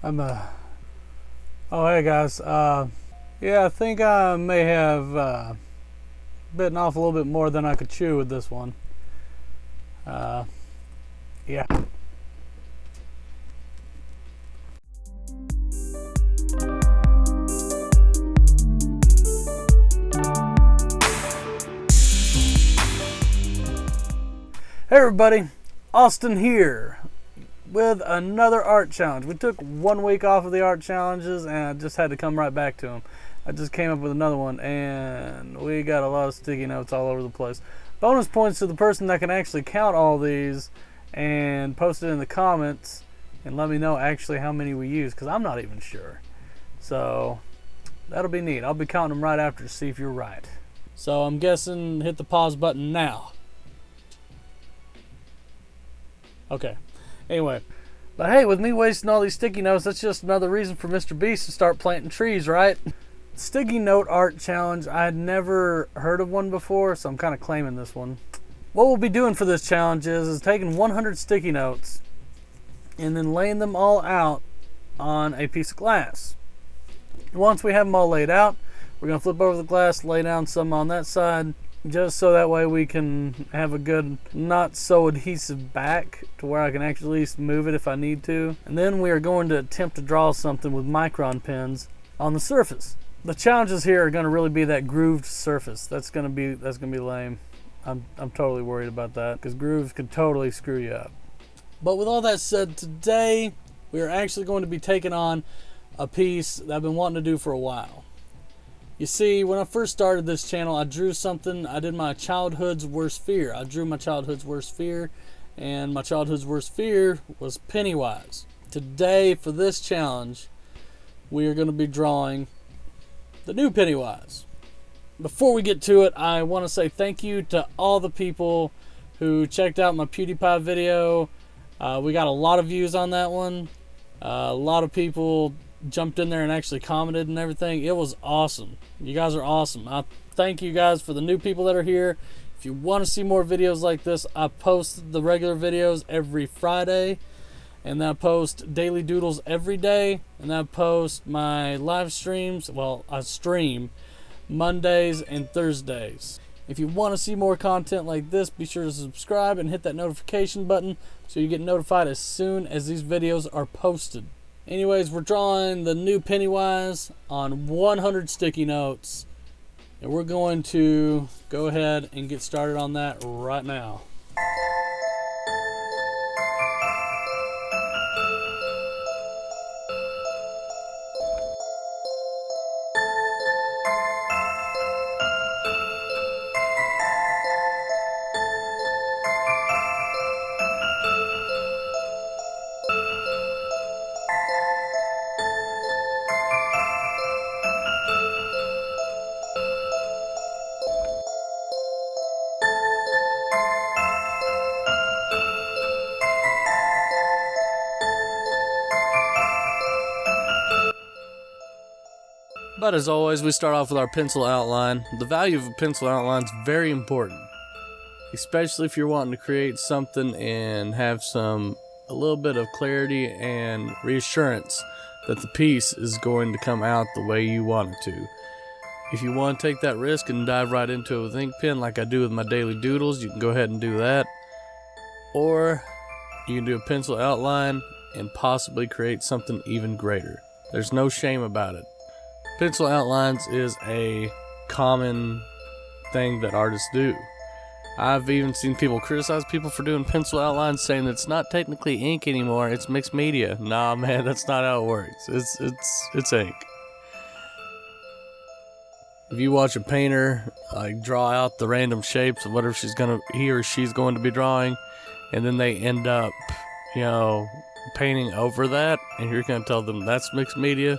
Oh, hey guys. Yeah, I think I may have bitten off a little bit more than I could chew with this one. Uh, yeah. Hey everybody, Austin here with another art challenge. We took 1 week off of the art challenges and I just had to come right back to them. I just came up with another one and we got a lot of sticky notes all over the place. Bonus points to the person that can actually count all these and post it in the comments and let me know actually how many we use, because I'm not even sure. So that'll be neat. I'll be counting them right after to see if you're right. So I'm guessing hit the pause button now. Okay. Anyway, but hey, with me wasting all these sticky notes, that's just another reason for Mr. Beast to start planting trees, right? Sticky note art challenge. I had never heard of one before, so I'm kind of claiming this one. What we'll be doing for this challenge is taking 100 sticky notes and then laying them all out on a piece of glass. Once we have them all laid out, we're going to flip over the glass, lay down some on that side, just so that way we can have a good, not so adhesive back to where I can actually at least move it if I need to. And then we are going to attempt to draw something with micron pens on the surface. The challenges here are going to really be that grooved surface. That's going to be lame. I'm totally worried about that, because grooves could totally screw you up. But with all that said, today we are actually going to be taking on a piece that I've been wanting to do for a while. You see, when I first started this channel, I drew something. I did my childhood's worst fear. I drew my childhood's worst fear, and my childhood's worst fear was Pennywise. Today, for this challenge, we are going to be drawing the new Pennywise. Before we get to it, I want to say thank you to all the people who checked out my PewDiePie video. We got a lot of views on that one. A lot of people jumped in there and actually commented and everything. It was awesome. You guys are awesome. I thank you guys. For the new people that are here, if you want to see more videos like this, I post the regular videos every Friday, and then I post daily doodles every day, and then I post my live streams. Well, I stream Mondays and Thursdays. If you want to see more content like this, be sure to subscribe and hit that notification button so you get notified as soon as these videos are posted. Anyways, we're drawing the new Pennywise on 100 sticky notes, and we're going to go ahead and get started on that right now. But as always, we start off with our pencil outline. The value of a pencil outline is very important, especially if you're wanting to create something and have a little bit of clarity and reassurance that the piece is going to come out the way you want it to. If you want to take that risk and dive right into it with ink pen like I do with my daily doodles, you can go ahead and do that. Or you can do a pencil outline and possibly create something even greater. There's no shame about it. Pencil outlines is a common thing that artists do. I've even seen people criticize people for doing pencil outlines, saying that it's not technically ink anymore, it's mixed media. Nah, man, that's not how it works. It's ink. If you watch a painter like draw out the random shapes of whatever he or she's going to be drawing, and then they end up, painting over that, and you're going to tell them that's mixed media,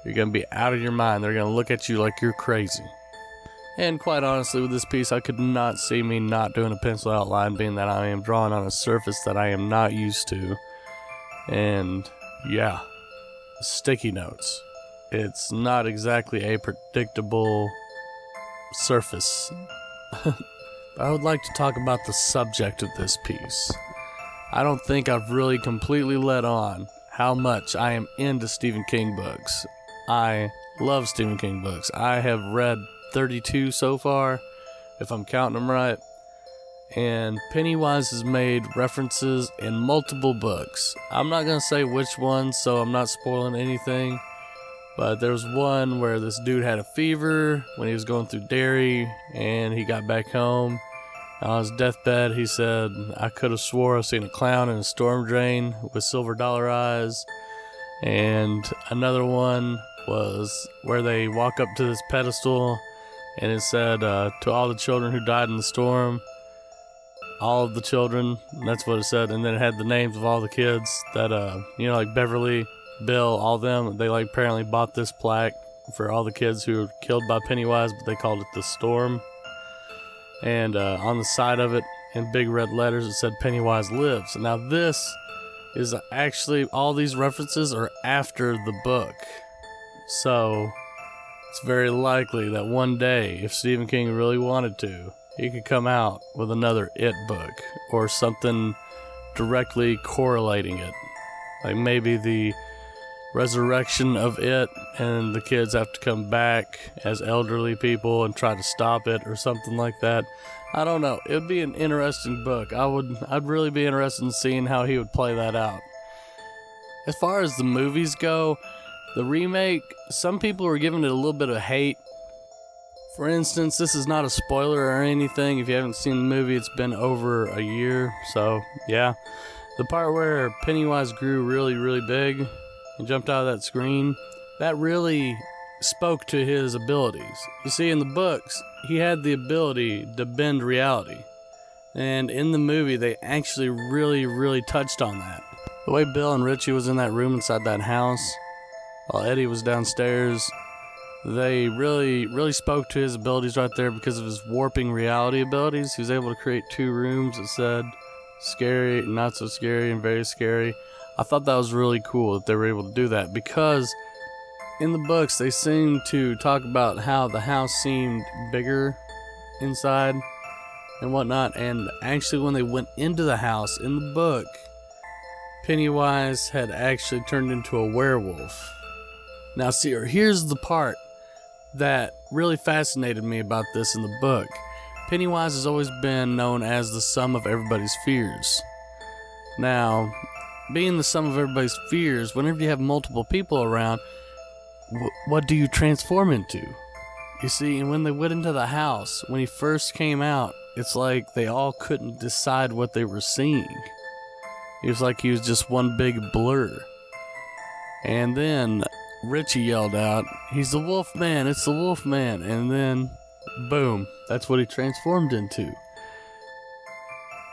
you're going to be out of your mind. They're going to look at you like you're crazy. And quite honestly, with this piece, I could not see me not doing a pencil outline, being that I am drawing on a surface that I am not used to. And yeah, sticky notes. It's not exactly a predictable surface. But I would like to talk about the subject of this piece. I don't think I've really completely let on how much I am into Stephen King books. I love Stephen King books. I have read 32 so far, if I'm counting them right. And Pennywise has made references in multiple books. I'm not going to say which ones, so I'm not spoiling anything. But there was one where this dude had a fever when he was going through Derry, and he got back home. On his deathbed, he said, I could have swore I seen a clown in a storm drain with silver dollar eyes. And another one was where they walk up to this pedestal, and it said, to all the children who died in the storm, all of the children, that's what it said. And then it had the names of all the kids that, like Beverly, Bill, all them. They apparently bought this plaque for all the kids who were killed by Pennywise, but they called it the Storm. And on the side of it, in big red letters, it said Pennywise lives. Now this is actually, all these references are after the book. So it's very likely that one day, if Stephen King really wanted to, he could come out with another It book or something directly correlating it. Like maybe the resurrection of It and the kids have to come back as elderly people and try to stop it or something like that. I don't know. It would be an interesting book. I'd really be interested in seeing how he would play that out. As far as the movies go, the remake, some people are giving it a little bit of hate. For instance, this is not a spoiler or anything. If you haven't seen the movie, it's been over a year. So, yeah. The part where Pennywise grew really, really big and jumped out of that screen, that really spoke to his abilities. You see, in the books, he had the ability to bend reality. And in the movie, they actually really, really touched on that. The way Bill and Richie was in that room inside that house, while Eddie was downstairs, they really, really spoke to his abilities right there because of his warping reality abilities. He was able to create 2 rooms that said scary, not so scary, and very scary. I thought that was really cool that they were able to do that because in the books they seem to talk about how the house seemed bigger inside and whatnot, and actually when they went into the house in the book, Pennywise had actually turned into a werewolf. Now see, here's the part that really fascinated me about this in the book. Pennywise has always been known as the sum of everybody's fears. Now, being the sum of everybody's fears, whenever you have multiple people around, what do you transform into? You see, and when they went into the house, when he first came out, it's like they all couldn't decide what they were seeing. It was like he was just one big blur. And then Richie yelled out, "He's the Wolf Man, it's the Wolf Man," and then, boom, that's what he transformed into.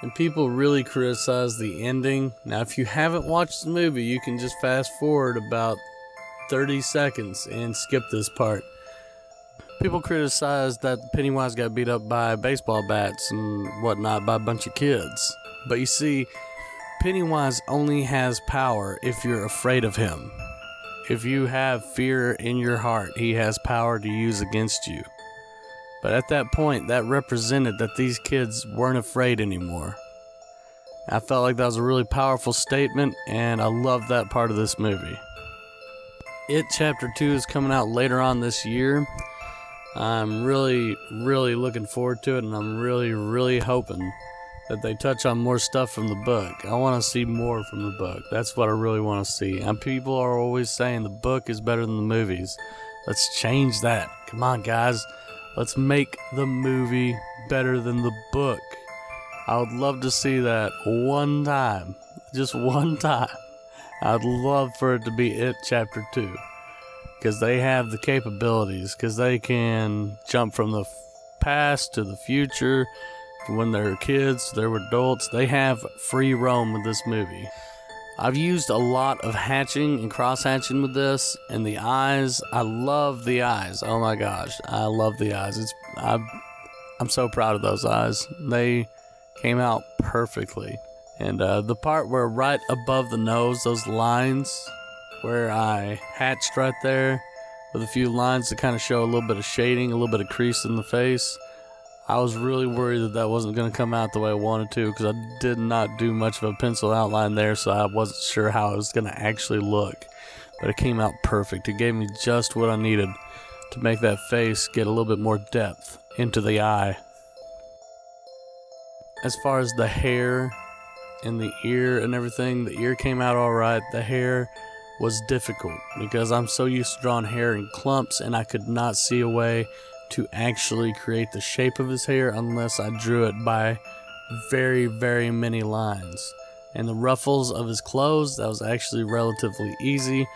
And people really criticize the ending. Now, if you haven't watched the movie, you can just fast forward about 30 seconds and skip this part. People criticize that Pennywise got beat up by baseball bats and whatnot by a bunch of kids. But you see, Pennywise only has power if you're afraid of him. If you have fear in your heart, he has power to use against you. But at that point, that represented that these kids weren't afraid anymore. I felt like that was a really powerful statement, and I love that part of this movie. It Chapter 2 is coming out later on this year. I'm really, really looking forward to it, and I'm really, really hoping that they touch on more stuff from the book. I want to see more from the book. That's what I really want to see. And people are always saying the book is better than the movies. Let's change that. Come on, guys. Let's make the movie better than the book. I would love to see that one time. Just one time. I'd love for it to be It Chapter 2. Because they have the capabilities. Because they can jump from the past to the future. When they're kids, they're adults. They have free roam with this movie. I've used a lot of hatching and cross-hatching with this, and the eyes, I love the eyes. Oh my gosh, I love the eyes. I'm so proud of those eyes. They came out perfectly. And the part where right above the nose, those lines, where I hatched right there with a few lines to kind of show a little bit of shading, a little bit of crease in the face, I was really worried that that wasn't going to come out the way I wanted to, because I did not do much of a pencil outline there, so I wasn't sure how it was going to actually look. But it came out perfect. It gave me just what I needed to make that face get a little bit more depth into the eye. As far as the hair and the ear and everything, the ear came out alright. The hair was difficult because I'm so used to drawing hair in clumps, and I could not see a way to actually create the shape of his hair unless I drew it by very, very many lines. And the ruffles of his clothes, that was actually relatively easy,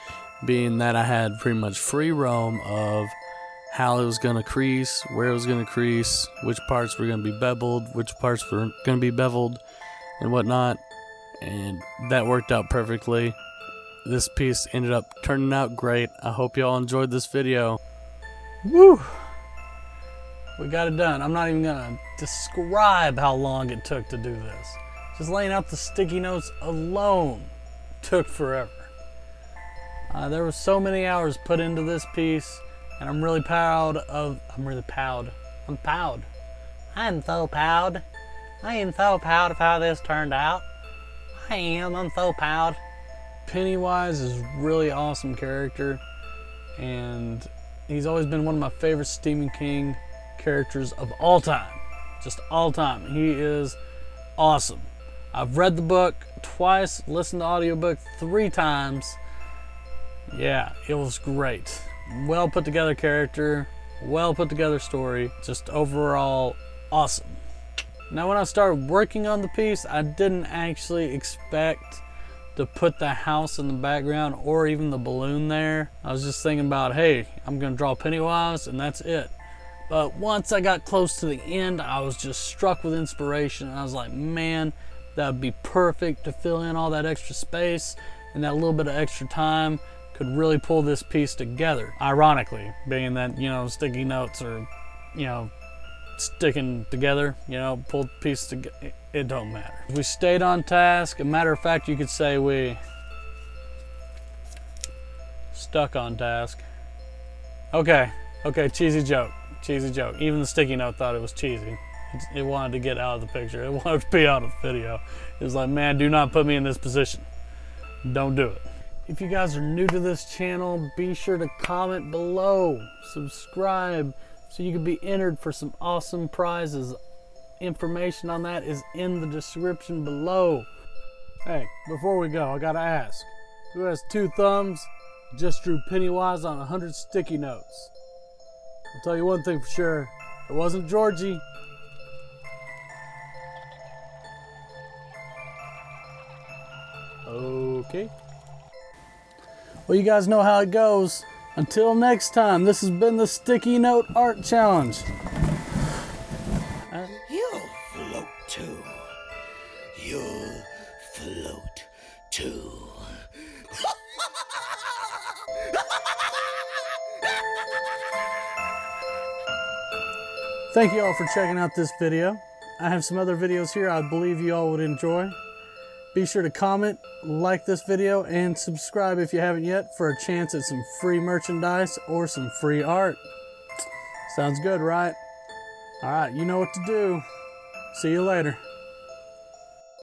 being that I had pretty much free roam of how it was going to crease, where it was going to crease, which parts were going to be beveled, which parts were going to be beveled, and whatnot. And that worked out perfectly. This piece ended up turning out great. I hope y'all enjoyed this video. Woo! We got it done. I'm not even going to describe how long it took to do this. Just laying out the sticky notes alone took forever. There were so many hours put into this piece, and I'm really proud of, I'm proud. I'm so proud. I am so proud of how this turned out. I'm so proud. Pennywise is a really awesome character, and he's always been one of my favorite Stephen King characters of all time. Just all time. He is awesome. I've read the book twice, listened to the audiobook 3 times. Yeah, it was great. Well put together character, well put together story, just overall awesome. Now when I started working on the piece, I didn't actually expect to put the house in the background or even the balloon there. I was just thinking about, hey, I'm gonna draw Pennywise and that's it. But once I got close to the end, I was just struck with inspiration, and I was like, man, that would be perfect to fill in all that extra space, and that little bit of extra time could really pull this piece together. Ironically, being that, you know, sticky notes are, you know, sticking together, you know, pull the piece together, it don't matter. We stayed on task. A matter of fact, you could say we stuck on task. Okay, cheesy joke. Even the sticky note thought it was cheesy. It wanted to get out of the picture. It wanted to be out of the video. It was like, man, do not put me in this position. Don't do it. If you guys are new to this channel, be sure to comment below, subscribe, so you can be entered for some awesome prizes. Information on that is in the description below. Hey, before we go, I gotta ask, who has 2 thumbs, just drew Pennywise on 100 sticky notes? I'll tell you one thing for sure, it wasn't Georgie. Okay. Well, you guys know how it goes. Until next time, this has been the Sticky Note Art Challenge. You'll float too. You'll float too. Thank you all for checking out this video. I have some other videos here I believe you all would enjoy. Be sure to comment, like this video, and subscribe if you haven't yet for a chance at some free merchandise or some free art. Sounds good, right? All right, you know what to do. See you later.